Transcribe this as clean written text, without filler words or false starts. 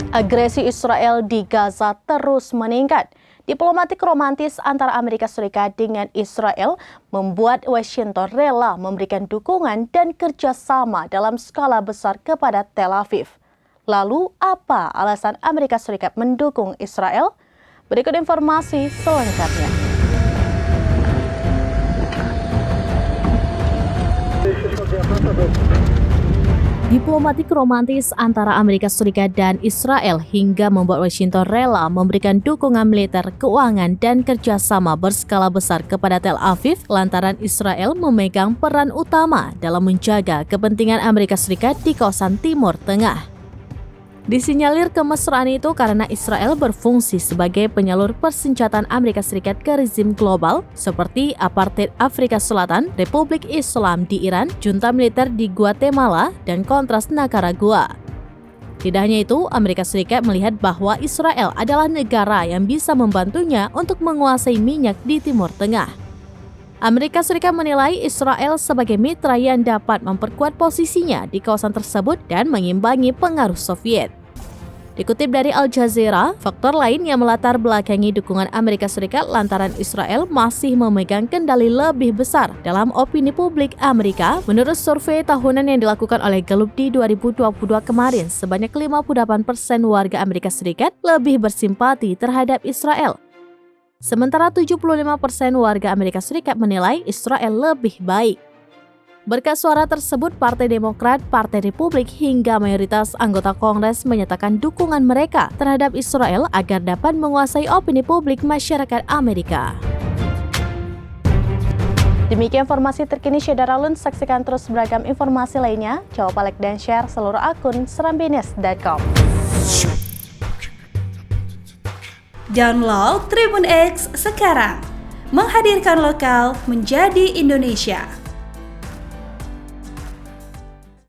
Agresi Israel di Gaza terus meningkat. Diplomatik romantis antara Amerika Serikat dengan Israel membuat Washington rela memberikan dukungan dan kerjasama dalam skala besar kepada Tel Aviv. Lalu, apa alasan Amerika Serikat mendukung Israel? Berikut informasi selengkapnya. Diplomatik romantis antara Amerika Serikat dan Israel hingga membuat Washington rela memberikan dukungan militer, keuangan, dan kerjasama berskala besar kepada Tel Aviv lantaran Israel memegang peran utama dalam menjaga kepentingan Amerika Serikat di kawasan Timur Tengah. Disinyalir kemesraan itu karena Israel berfungsi sebagai penyalur persenjataan Amerika Serikat ke rezim global seperti apartheid Afrika Selatan, Republik Islam di Iran, junta militer di Guatemala, dan kontras Nicaragua. Tidak hanya itu, Amerika Serikat melihat bahwa Israel adalah negara yang bisa membantunya untuk menguasai minyak di Timur Tengah. Amerika Serikat menilai Israel sebagai mitra yang dapat memperkuat posisinya di kawasan tersebut dan mengimbangi pengaruh Soviet. Dikutip dari Al Jazeera, faktor lain yang melatar belakangi dukungan Amerika Serikat lantaran Israel masih memegang kendali lebih besar dalam opini publik Amerika. Menurut survei tahunan yang dilakukan oleh Gallup di 2022 kemarin, sebanyak 58% warga Amerika Serikat lebih bersimpati terhadap Israel. Sementara 75% warga Amerika Serikat menilai Israel lebih baik. Berkat suara tersebut, Partai Demokrat, Partai Republik, hingga mayoritas anggota Kongres menyatakan dukungan mereka terhadap Israel agar dapat menguasai opini publik masyarakat Amerika. Demikian informasi terkini Syedaralun, saksikan terus beragam informasi lainnya. Coba like dan share seluruh akun serambines.com. Download Tribun X sekarang, menghadirkan lokal menjadi Indonesia.